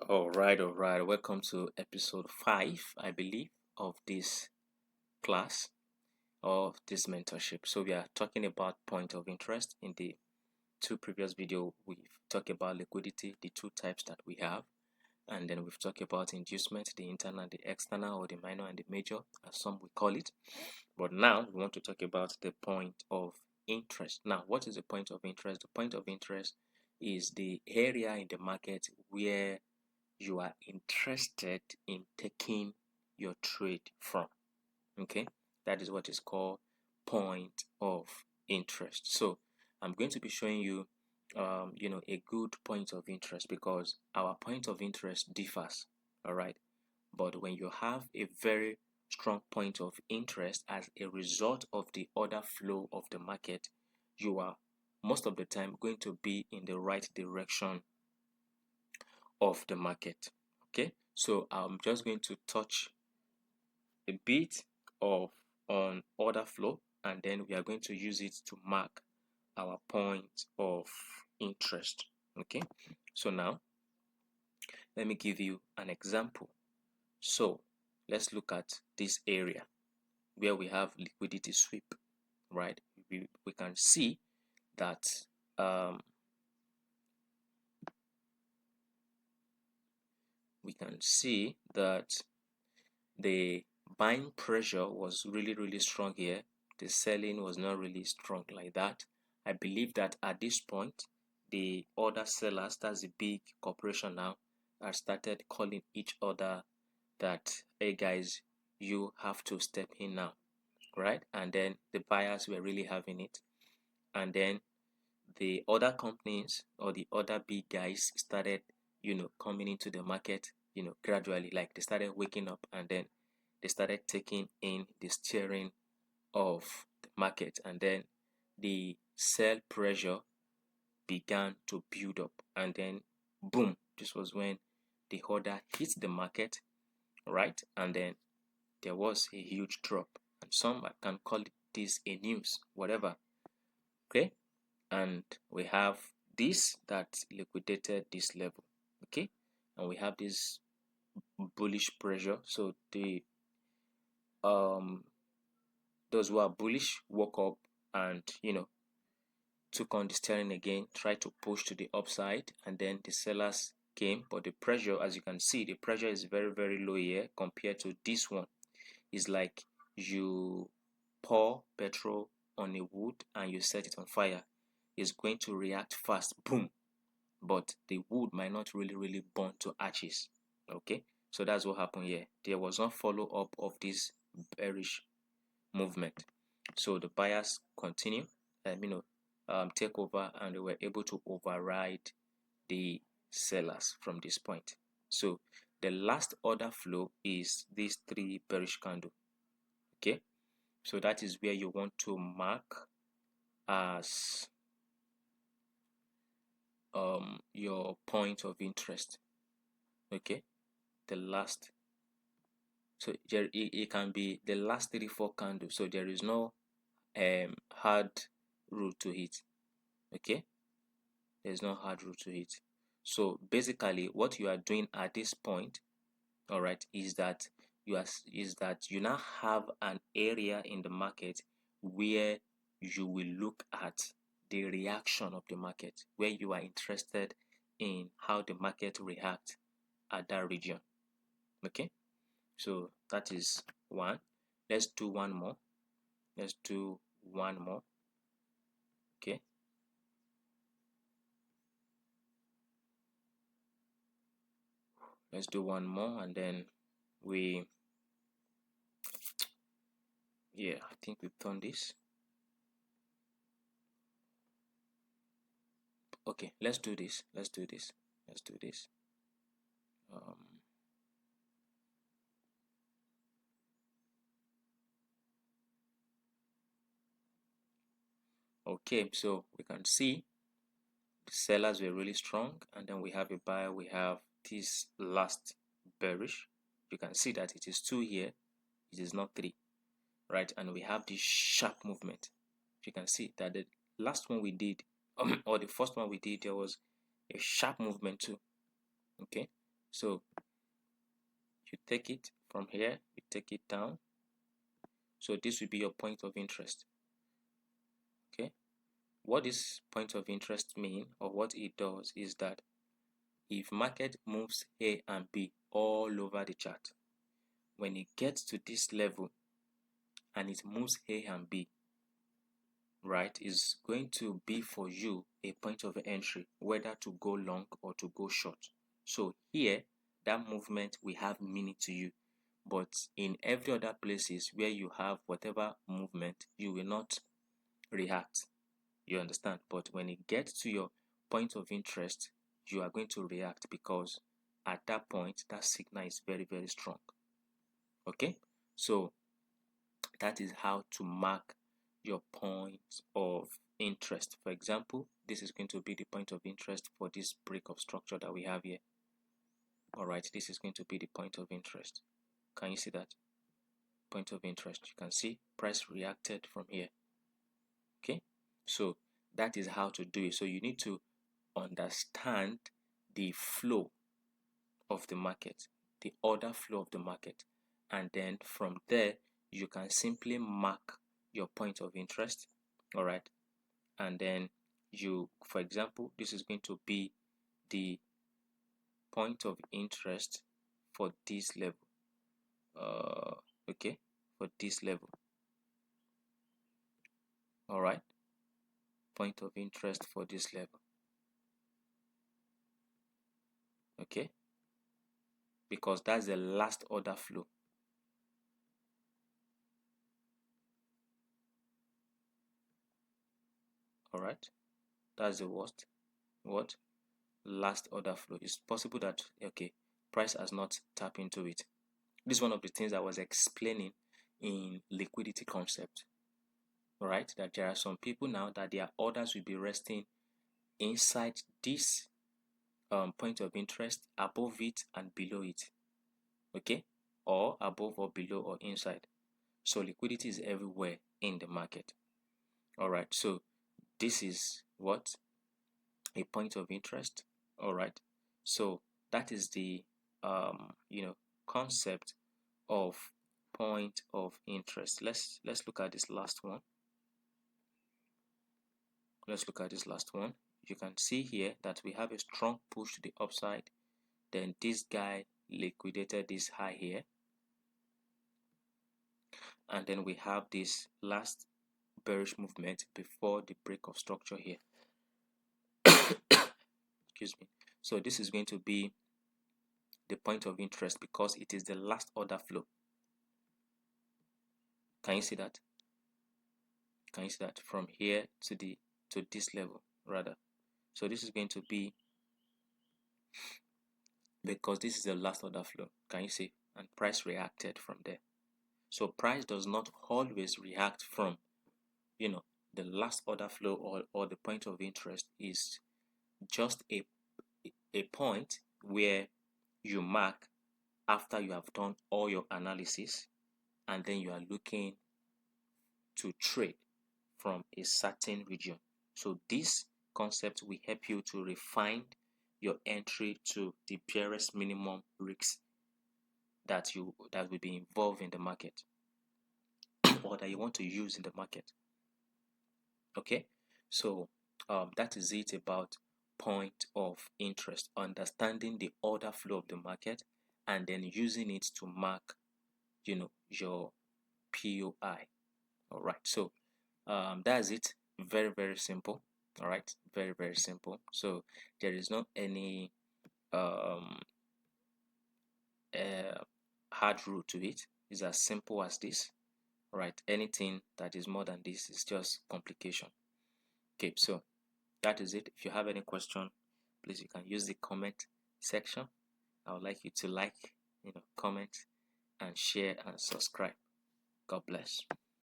All right. Welcome to episode 5, I believe, of this class of this mentorship. So we are talking about point of interest. In the two previous video, we've talked about liquidity, the two types that we have, and then we've talked about inducement, the internal and the external, or the minor and the major, as some we call it. But now we want to talk about the point of interest. Now, what is the point of interest? The point of interest is the area in the market where you are interested in taking your trade from. Okay, that is what is called point of interest. So I'm going to be showing you a good point of interest, because our point of interest differs. All right, but when you have a very strong point of interest as a result of the order flow of the market, you are most of the time going to be in the right direction of the market. Okay, so I'm just going to touch a bit of on order flow, and then we are going to use it to mark our point of interest. Okay, so now let me give you an example. So let's look at this area where we have liquidity sweep, right? We can see that the buying pressure was really strong here. The selling was not really strong like that. I believe that at this point, the other sellers, that's the big corporation now, have started calling each other that, hey guys, you have to step in now, right? And then the buyers were really having it. And then the other companies or the other big guys started, coming into the market, gradually. Like they started waking up, and then they started taking in the steering of the market, and then the sell pressure began to build up, and then boom, this was when the order hit the market, right? And then there was a huge drop, and some can call this a news, whatever. Okay, and we have this that liquidated this level. Okay, and we have this bullish pressure. So the those who are bullish woke up and took on the steering again, tried to push to the upside, and then the sellers came. But the pressure, as you can see, the pressure is very low here compared to this one. It's like you pour petrol on a wood and you set it on fire. It's going to react fast, boom, but the wood might not really burn to ashes. Okay, so that's what happened here. There was no follow-up of this bearish movement, so the buyers continue take over, and they were able to override the sellers from this point. So the last order flow is these 3 bearish candle. Okay, so that is where you want to mark as your point of interest. Okay, the last, so it can be the last 3-4 candles, so there is no hard rule to it. Okay, there's no hard rule to it. So basically what you are doing at this point, all right, is that you now have an area in the market where you will look at the reaction of the market, where you are interested in how the market reacts at that region. Okay, so that is one. Let's do one more. Okay, let's do one more, and then I think we've done this. Okay, let's do this. Okay, so we can see the sellers were really strong, and then we have a buyer. We have this last bearish. You can see that it is 2 here, it is not 3, right? And we have this sharp movement. You can see that the last one we did or the first one we did, there was a sharp movement too. Okay, So you take it from here, you take it down. So this will be your point of interest. Okay, what this point of interest mean, or what it does, is that if market moves A and B all over the chart, when it gets to this level and it moves A and B, right, is going to be for you a point of entry, whether to go long or to go short. So here, that movement will have meaning to you, but in every other places where you have whatever movement, you will not react. You understand? But when it gets to your point of interest, you are going to react, because at that point, that signal is very, very strong. Okay, so that is how to mark your point of interest. For example, this is going to be the point of interest for this break of structure that we have here. All right, this is going to be the point of interest. Can you see that? Point of interest. You can see price reacted from here. Okay, so that is how to do it. So you need to understand the flow of the market, the order flow of the market, and then from there you can simply mark your point of interest. All right, and then you, for example, this is going to be the point of interest for this level. Okay, for this level. All right, point of interest for this level. Okay, because that's the last order flow. All right, that's the worst. What? Last order flow. It's possible that, okay, price has not tapped into it. This is one of the things I was explaining in liquidity concept. All right, that there are some people now that their orders will be resting inside this point of interest, above it and below it. Okay, or above or below or inside. So liquidity is everywhere in the market. All right, so this is what? A point of interest. All right, so that is the concept of point of interest. Let's look at this last one. Let's look at this last one. You can see here that we have a strong push to the upside. Then this guy liquidated this high here, and then we have this last bearish movement before the break of structure here. Excuse me. So this is going to be the point of interest because it is the last order flow. Can you see that? Can you see that from here to this level rather? So this is going to be, because this is the last order flow. Can you see? And price reacted from there. So price does not always react from, the last order flow or the point of interest. Is just a point where you mark after you have done all your analysis, and then you are looking to trade from a certain region. So this concept will help you to refine your entry to the barest minimum risks that will be involved in the market or that you want to use in the market. Okay, so that is it about point of interest, understanding the order flow of the market and then using it to mark your POI. All right, so that's it. Very, very simple. All right, very, very simple. So there is not any hard rule to it. It's as simple as this. All right, anything that is more than this is just complication. Okay, so that is it. If you have any question, please, you can use the comment section. I would like you to like, comment and share and subscribe. God bless.